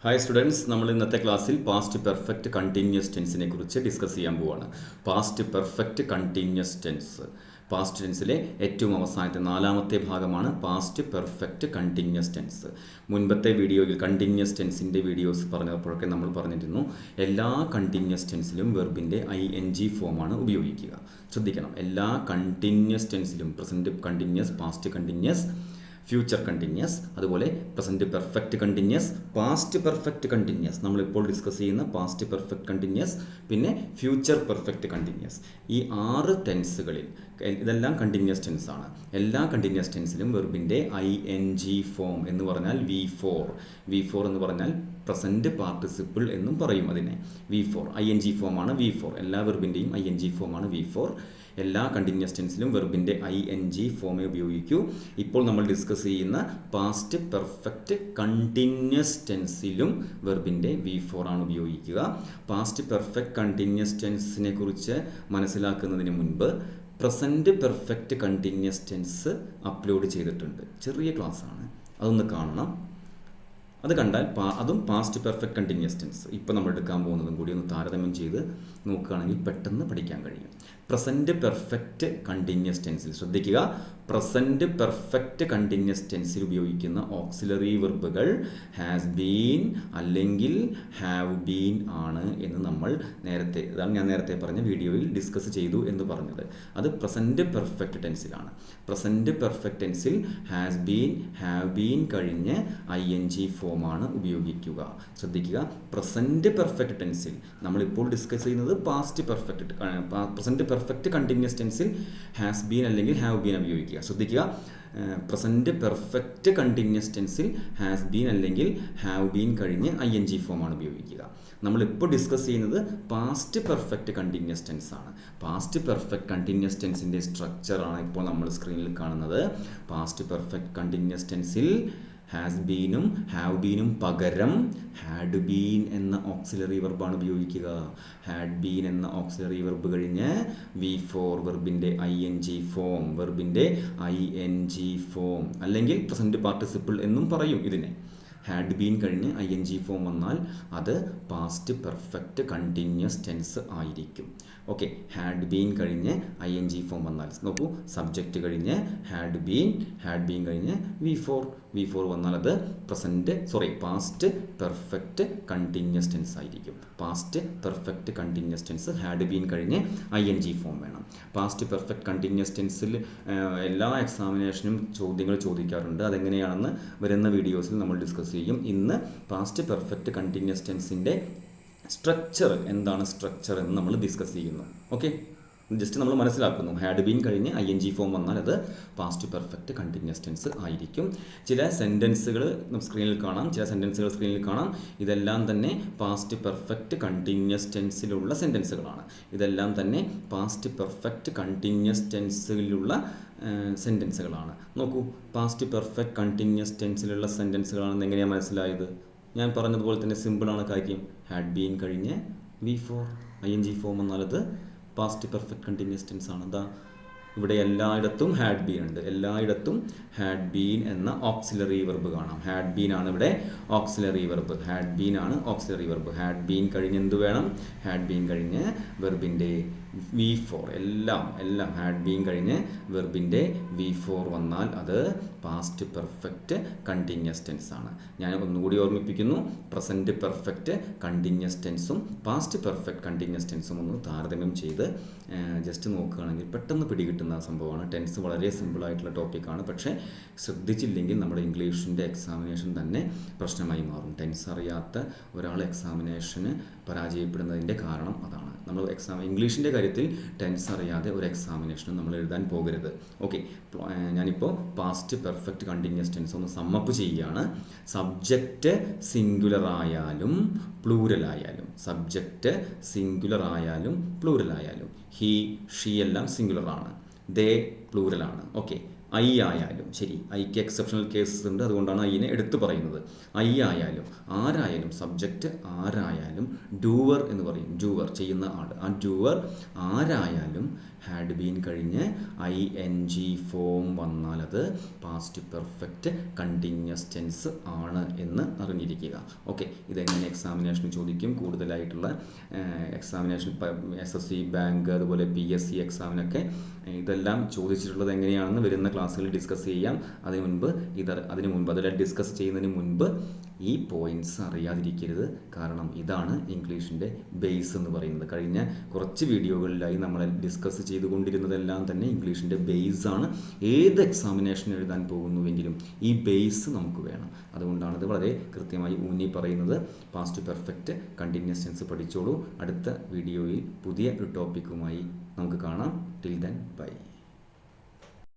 Hi students, നമ്മൾ ഇന്നത്തെ ക്ലാസ്സിൽ പാസ്റ്റ് പെർഫെക്റ്റ് കണ്ടിന്യൂസ് ടെൻസിനെ കുറിച്ച് ഡിസ്കസ് ചെയ്യാൻ പോവുകയാണ്. Past perfect continuous tense, past ടെൻസിലെ ഏറ്റവും അവസാനത്തെ നാലാമത്തെ ഭാഗമാണ് പാസ്റ്റ് പെർഫെക്റ്റ് കണ്ടിന്യൂസ് ടെൻസ്. മുൻപത്തെ വീഡിയോയിൽ കണ്ടിന്യൂസ് ടെൻസിൻ്റെ വീഡിയോസ് പറഞ്ഞപ്പോഴൊക്കെ നമ്മൾ പറഞ്ഞിരുന്നു, എല്ലാ കണ്ടിന്യൂസ് ടെൻസിലും വെർബിൻ്റെ ING ഫോമാണ് ഉപയോഗിക്കുക. ശ്രദ്ധിക്കണം, എല്ലാ കണ്ടിന്യൂസ് ടെൻസിലും present continuous, past continuous, future continuous, അതുപോലെ present perfect continuous, past perfect continuous, നമ്മളിപ്പോൾ ഡിസ്കസ് ചെയ്യുന്ന പാസ്റ്റ് പെർഫെക്റ്റ് കണ്ടിന്യൂസ്, പിന്നെ ഫ്യൂച്ചർ പെർഫെക്റ്റ് കണ്ടിന്യൂസ്. ഈ 6 ടെൻസുകളിൽ ഇതെല്ലാം കണ്ടിന്യൂസ് ടെൻസ് ആണ്. എല്ലാ കണ്ടിന്യൂസ് ടെൻസിലും വെർബിൻ്റെ ING ഫോം എന്ന് പറഞ്ഞാൽ V4 എന്ന് പറഞ്ഞാൽ പ്രസൻറ്റ് പാർട്ടിസിപ്പിൾ എന്നും പറയും അതിനെ. V4 ING ഫോമാണ്. V4 എല്ലാ വെർബിൻ്റെയും ING ഫോമാണ് V4. എല്ലാ കണ്ടിന്യൂസ് ടെൻസിലും വെർബിൻ്റെ ING ഫോമേ ഉപയോഗിക്കൂ. ഇപ്പോൾ നമ്മൾ ഡിസ്കസ് ചെയ്യുന്ന പാസ്റ്റ് പെർഫെക്റ്റ് കണ്ടിന്യൂസ് ടെൻസിലും വെർബിൻ്റെ V4 ആണ് ഉപയോഗിക്കുക. പാസ്റ്റ് പെർഫെക്റ്റ് കണ്ടിന്യൂസ് ടെൻസിനെ കുറിച്ച് മനസ്സിലാക്കുന്നതിന് മുൻപ് present perfect continuous tense upload ചെയ്തിട്ടുണ്ട്. ചെറിയ ക്ലാസ്സാണ്, അതൊന്ന് കാണണം. അത് കണ്ടാൽ അതും പാസ്റ്റ് പെർഫെക്റ്റ് കണ്ടിന്യൂസ് ടെൻസ് ഇപ്പോൾ നമ്മൾ എടുക്കാൻ പോകുന്നതും കൂടി ഒന്ന് താരതമ്യം ചെയ്ത് നോക്കുകയാണെങ്കിൽ പെട്ടെന്ന് പഠിക്കാൻ കഴിയും. പ്രസൻറ്റ് പെർഫെക്റ്റ് കണ്ടിന്യൂസ് ടെൻസിൽ ശ്രദ്ധിക്കുക, പ്രസൻറ്റ് പെർഫെക്റ്റ് കണ്ടിന്യൂസ് ടെൻസിൽ ഉപയോഗിക്കുന്ന ഓക്സിലറി വെർബുകൾ ഹാസ് ബീൻ അല്ലെങ്കിൽ ഹാവ് ബീൻ ആണ് എന്ന് നമ്മൾ ഇതാണ് ഞാൻ നേരത്തെ പറഞ്ഞ വീഡിയോയിൽ ഡിസ്കസ് ചെയ്തു എന്ന് പറഞ്ഞത്. അത് പ്രസൻറ്റ് പെർഫെക്റ്റ് ടെൻസിലാണ്. പ്രസൻറ്റ് പെർഫെക്റ്റ് ടെൻസിൽ ഹാസ് ബീൻ, ഹാവ് ബീൻ കഴിഞ്ഞ് ING ഫോമാണ് ഉപയോഗിക്കുക. ശ്രദ്ധിക്കുക, പ്രസൻറ്റ് പെർഫെക്റ്റ് ടെൻസിൽ നമ്മളിപ്പോൾ ഡിസ്കസ് ചെയ്യുന്നത് പ്രസൻറ്റ് പെർഫെക്റ്റ് കണ്ടിന്യൂസ് ടെൻസിൽ ഹാസ് ബീൻ അല്ലെങ്കിൽ ഹാവ് ബീൻ ഉപയോഗിക്കുക. ശ്രദ്ധിക്കുക, പ്രസൻറ്റ് പെർഫെക്റ്റ് കണ്ടിന്യൂസ് ടെൻസിൽ ഹാസ് ബീൻ അല്ലെങ്കിൽ ഹാവ് ബീൻ കഴിഞ്ഞ് ING ഫോമാണ് ഉപയോഗിക്കുക. നമ്മളിപ്പോൾ ഡിസ്കസ് ചെയ്യുന്നത് പാസ്റ്റ് പെർഫെക്റ്റ് കണ്ടിന്യൂസ് ടെൻസ് ആണ്. പാസ്റ്റ് പെർഫെക്റ്റ് കണ്ടിന്യൂസ് ടെൻസിൻ്റെ സ്ട്രക്ചറാണ് ഇപ്പോൾ നമ്മൾ സ്ക്രീനിൽ കാണുന്നത്. പാസ്റ്റ് പെർഫെക്റ്റ് കണ്ടിന്യൂസ് ടെൻസിൽ ഹാസ് ബീനും ഹാവ് ബീനും പകരം ഹാഡ് ബീൻ എന്ന ഓക്സിലറി വെർബാണ് ഉപയോഗിക്കുക. ഹാഡ് ബീൻ എന്ന ഓക്സിലറി വെർബ് കഴിഞ്ഞ് V4 വെർബിൻ്റെ ING ഫോം, വെർബിൻ്റെ ING ഫോം അല്ലെങ്കിൽ പ്രസൻറ്റ് പാർട്ടിസിപ്പിൾ എന്നും പറയും ഇതിനെ. ഹാഡ് ബീൻ കഴിഞ്ഞ് ING ഫോം വന്നാൽ അത് പാസ്റ്റ് പെർഫെക്റ്റ് കണ്ടിന്യൂസ് ടെൻസ് ആയിരിക്കും. ഓക്കെ, ഹാഡ് ബീൻ കഴിഞ്ഞ് ING ഫോം വന്നാൽ നോക്കൂ, സബ്ജക്റ്റ് കഴിഞ്ഞ് ഹാഡ് ബീൻ കഴിഞ്ഞ് V4 വന്നാൽ അത് പാസ്റ്റ് പെർഫെക്റ്റ് കണ്ടിന്യൂസ് ടെൻസ് ആയിരിക്കും. Past perfect continuous tense had been കഴിഞ്ഞ് ING ഫോം വേണം. പാസ്റ്റ് പെർഫെക്റ്റ് കണ്ടിന്യൂസ് ടെൻസിൽ എല്ലാ എക്സാമിനേഷനും ചോദ്യങ്ങൾ ചോദിക്കാറുണ്ട്. അതെങ്ങനെയാണെന്ന് വരുന്ന വീഡിയോസിൽ നമ്മൾ ഡിസ്കസ് ചെയ്യും. ഇന്ന് പാസ്റ്റ് പെർഫെക്റ്റ് കണ്ടിന്യൂസ് ടെൻസിൻ്റെ സ്ട്രക്ചർ എന്താണ് എന്ന് നമ്മൾ ഡിസ്കസ് ചെയ്യുന്നു. ഓക്കെ, ജസ്റ്റ് നമ്മൾ മനസ്സിലാക്കുന്നു. ഹാഡ് ബീൻ കഴിഞ്ഞ് ING ഫോം വന്നാൽ അത് പാസ്റ്റ് പെർഫെക്റ്റ് കണ്ടിന്യൂസ് ടെൻസ് ആയിരിക്കും. ചില സെൻറ്റൻസുകൾ സ്ക്രീനിൽ കാണാം. ഇതെല്ലാം തന്നെ പാസ്റ്റ് പെർഫെക്റ്റ് കണ്ടിന്യൂസ് ടെൻസിലുള്ള സെൻറ്റൻസുകളാണ്. ഇതെല്ലാം തന്നെ പാസ്റ്റ് പെർഫെക്റ്റ് കണ്ടിന്യൂസ് ടെൻസിലുള്ള സെൻറ്റൻസുകളാണ്. നോക്കൂ, പാസ്റ്റ് പെർഫെക്റ്റ് കണ്ടിന്യൂസ് ടെൻസിലുള്ള സെൻറ്റൻസുകളാണെന്ന് എങ്ങനെയാണ് മനസ്സിലായത്? ഞാൻ പറഞ്ഞതുപോലെ തന്നെ സിമ്പിളാണ് കാര്യം. ഹാഡ് ബീൻ കഴിഞ്ഞ് V4 ING ഫോം വന്നാൽ അത് പാസ്റ്റ് പെർഫെക്റ്റ് കണ്ടിന്യൂസ് ടെൻസ് ആണ്. എന്താ, ഇവിടെ എല്ലായിടത്തും ഹാഡ് ബീൻ ഉണ്ട്. എല്ലായിടത്തും ഹാഡ് ബീൻ എന്ന ഓക്സിലറി വെർബ് കാണാം. ഹാഡ് ബീൻ ആണ് ഇവിടെ ഓക്സിലറി വെർബ്. ഹാഡ് ബീൻ കഴിഞ്ഞ് എന്ത് വേണം? ഹാഡ് ബീൻ കഴിഞ്ഞ് വെർബിൻ്റെ V4 എല്ലാം ഹാഡ് ബീൻ കഴിഞ്ഞ് വെർബിൻ്റെ V4 വന്നാൽ അത് പാസ്റ്റ് പെർഫെക്റ്റ് കണ്ടിന്യൂസ് ടെൻസ് ആണ്. ഞാൻ ഒന്നുകൂടി ഓർമ്മിപ്പിക്കുന്നു, പ്രസൻറ്റ് പെർഫെക്റ്റ് കണ്ടിന്യൂസ് ടെൻസും പാസ്റ്റ് പെർഫെക്റ്റ് കണ്ടിന്യൂസ് ടെൻസും ഒന്ന് താരതമ്യം ചെയ്ത് ജസ്റ്റ് നോക്കുകയാണെങ്കിൽ പെട്ടെന്ന് പിടികിട്ടുന്ന സംഭവമാണ്. ടെൻസ് വളരെ സിമ്പിളായിട്ടുള്ള ടോപ്പിക്കാണ്. പക്ഷേ ശ്രദ്ധിച്ചില്ലെങ്കിൽ നമ്മുടെ ഇംഗ്ലീഷിൻ്റെ എക്സാമിനേഷൻ തന്നെ പ്രശ്നമായി മാറും. ടെൻസ് അറിയാത്ത ഒരാൾ എക്സാമിനേഷന് പരാജയപ്പെടുന്നതിൻ്റെ കാരണം അതാണ്. നമ്മൾ ഇംഗ്ലീഷിൻ്റെ കാര്യത്തിൽ ടെൻസ് അറിയാതെ ഒരു എക്സാമിനേഷനും നമ്മൾ എഴുതാൻ പോകരുത്. ഓക്കെ, ഞാനിപ്പോൾ പാസ്റ്റ് പെർഫെക്റ്റ് കണ്ടിന്യൂസ് ടെൻസ് ഒന്ന് സമ്മപ്പ് ചെയ്യുകയാണ്. സബ്ജക്റ്റ് സിംഗുലർ ആയാലും ഹി ഷീ എല്ലാം സിംഗുലറാണ്. ദേ പ്ലൂരലാണ്. ഓക്കെ, ഐ ആയാലും ശരി, ഐക്ക് എക്സെപ്ഷണൽ കേസസ് ഉണ്ട്, അതുകൊണ്ടാണ് ഐനെ എടുത്തു പറയുന്നത്. ഐ ആയാലും ആരായാലും സബ്ജക്റ്റ് ആരായാലും ഡൂവർ എന്ന് പറയും, ഡൂവർ ചെയ്യുന്ന ആൾ, ആ ഡൂവർ ആരായാലും ഹാഡ് ബീൻ കഴിഞ്ഞ് ING ഫോം വന്നാൽ അത് പാസ്റ്റ് പെർഫെക്റ്റ് കണ്ടിന്യൂസ് ടെൻസ് ആണ് എന്ന് അറിഞ്ഞിരിക്കുക. ഓക്കെ, ഇതെങ്ങനെ എക്സാമിനേഷൻ ചോദിക്കും, കൂടുതലായിട്ടുള്ള എക്സാമിനേഷൻ SSC, ബാങ്ക്, അതുപോലെ PSC എക്സാമിനൊക്കെ ഇതെല്ലാം ചോദിച്ചിട്ടുള്ളത് എങ്ങനെയാണെന്ന് വരുന്ന ക്ലാസ്സുകളിൽ ഡിസ്കസ് ചെയ്യാം. അതിനു മുൻപ് അതെല്ലാം ഡിസ്കസ് ചെയ്യുന്നതിന് മുൻപ് ഈ പോയിന്റ്സ് അറിയാതിരിക്കരുത്. കാരണം ഇതാണ് ഇംഗ്ലീഷിൻ്റെ ബേസ് എന്ന് പറയുന്നത്. കഴിഞ്ഞ കുറച്ച് വീഡിയോകളിലായി നമ്മൾ ഡിസ്കസ് ചെയ്തുകൊണ്ടിരുന്നതെല്ലാം തന്നെ ഇംഗ്ലീഷിൻ്റെ ബേസാണ്. ഏത് എക്സാമിനേഷൻ എഴുതാൻ പോകുന്നുവെങ്കിലും ഈ ബേസ് നമുക്ക് വേണം. അതുകൊണ്ടാണ് ഇത് വളരെ കൃത്യമായി ഊന്നി പറയുന്നത്. പാസ്റ്റ് പെർഫെക്റ്റ് കണ്ടിന്യൂസ് ടെൻസ് പഠിച്ചോളൂ. അടുത്ത വീഡിയോയിൽ പുതിയ ഒരു ടോപ്പിക്കുമായി നമുക്ക് കാണാം. Till then bye.